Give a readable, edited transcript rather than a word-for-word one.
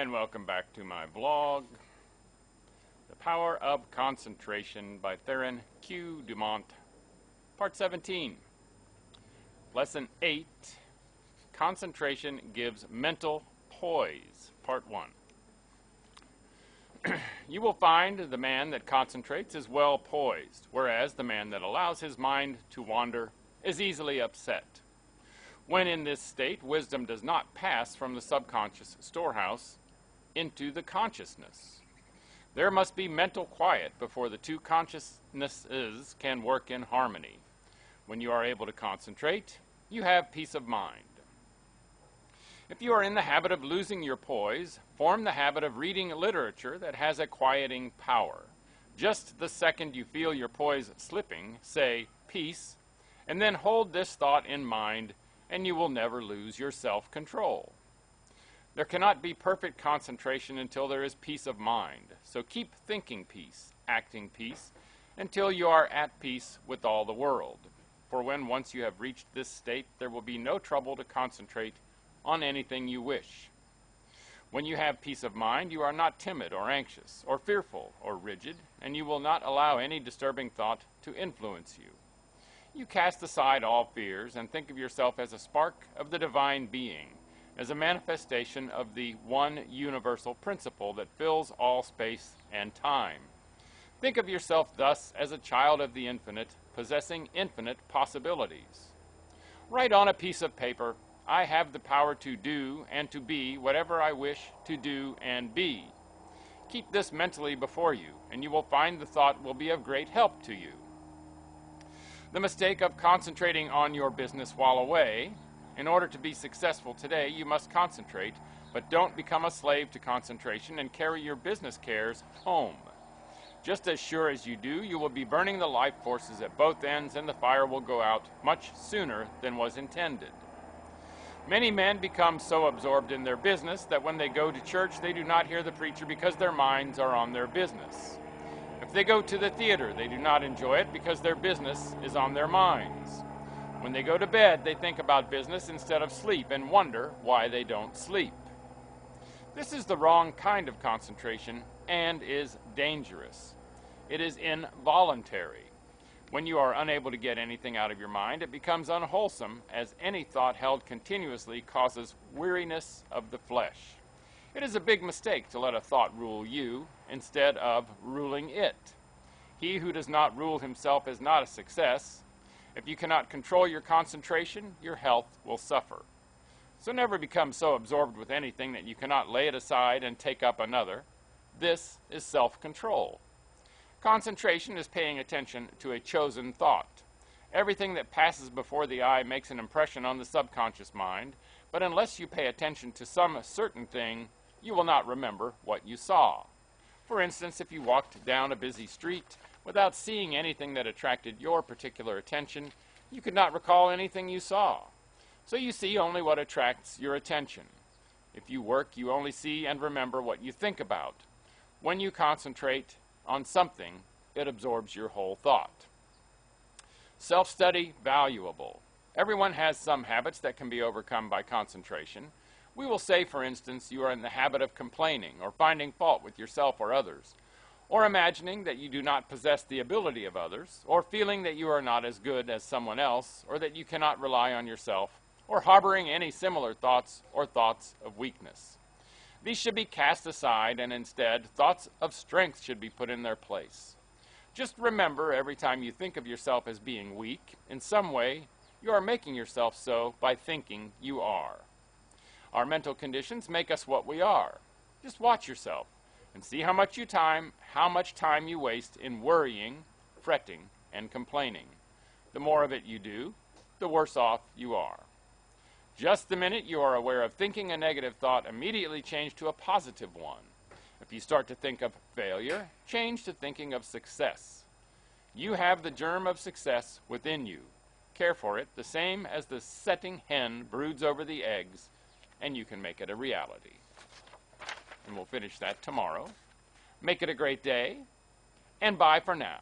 And welcome back to my blog, The Power of Concentration by Theron Q. Dumont, Part 17. Lesson 8, Concentration Gives Mental Poise, Part 1. You will find the man that concentrates is well poised, whereas the man that allows his mind to wander is easily upset. When in this state, wisdom does not pass from the subconscious storehouse into the consciousness. There must be mental quiet before the two consciousnesses can work in harmony. When you are able to concentrate, you have peace of mind. If you are in the habit of losing your poise, form the habit of reading literature that has a quieting power. Just the second you feel your poise slipping, say, peace, and then hold this thought in mind, and you will never lose your self-control. There cannot be perfect concentration until there is peace of mind, so keep thinking peace, acting peace, until you are at peace with all the world. For when once you have reached this state, there will be no trouble to concentrate on anything you wish. When you have peace of mind, you are not timid or anxious or fearful or rigid, and you will not allow any disturbing thought to influence you. You cast aside all fears and think of yourself as a spark of the divine being, as a manifestation of the one universal principle that fills all space and time. Think of yourself thus as a child of the infinite, possessing infinite possibilities. Write on a piece of paper, I have the power to do and to be whatever I wish to do and be. Keep this mentally before you, and you will find the thought will be of great help to you. The mistake of concentrating on your business while away. In order to be successful today, you must concentrate, but don't become a slave to concentration and carry your business cares home. Just as sure as you do, you will be burning the life forces at both ends, and the fire will go out much sooner than was intended. Many men become so absorbed in their business that when they go to church, they do not hear the preacher because their minds are on their business. If they go to the theater, they do not enjoy it because their business is on their minds. When they go to bed, they think about business instead of sleep and wonder why they don't sleep. This is the wrong kind of concentration and is dangerous. It is involuntary. When you are unable to get anything out of your mind, it becomes unwholesome, as any thought held continuously causes weariness of the flesh. It is a big mistake to let a thought rule you instead of ruling it. He who does not rule himself is not a success. If you cannot control your concentration, your health will suffer. So never become so absorbed with anything that you cannot lay it aside and take up another. This is self-control. Concentration is paying attention to a chosen thought. Everything that passes before the eye makes an impression on the subconscious mind, but unless you pay attention to some certain thing, you will not remember what you saw. For instance, if you walked down a busy street without seeing anything that attracted your particular attention, you could not recall anything you saw. So you see only what attracts your attention. If you work, you only see and remember what you think about. When you concentrate on something, it absorbs your whole thought. Self-study, valuable. Everyone has some habits that can be overcome by concentration. We will say, for instance, you are in the habit of complaining or finding fault with yourself or others, or imagining that you do not possess the ability of others, or feeling that you are not as good as someone else, or that you cannot rely on yourself, or harboring any similar thoughts or thoughts of weakness. These should be cast aside, and instead, thoughts of strength should be put in their place. Just remember, every time you think of yourself as being weak, in some way, you are making yourself so by thinking you are. Our mental conditions make us what we are. Just watch yourself and see how much time you waste in worrying, fretting, and complaining. The more of it you do, the worse off you are. Just the minute you are aware of thinking a negative thought, immediately change to a positive one. If you start to think of failure, change to thinking of success. You have the germ of success within you. Care for it, the same as the setting hen broods over the eggs, and you can make it a reality. And we'll finish that tomorrow. Make it a great day, and bye for now.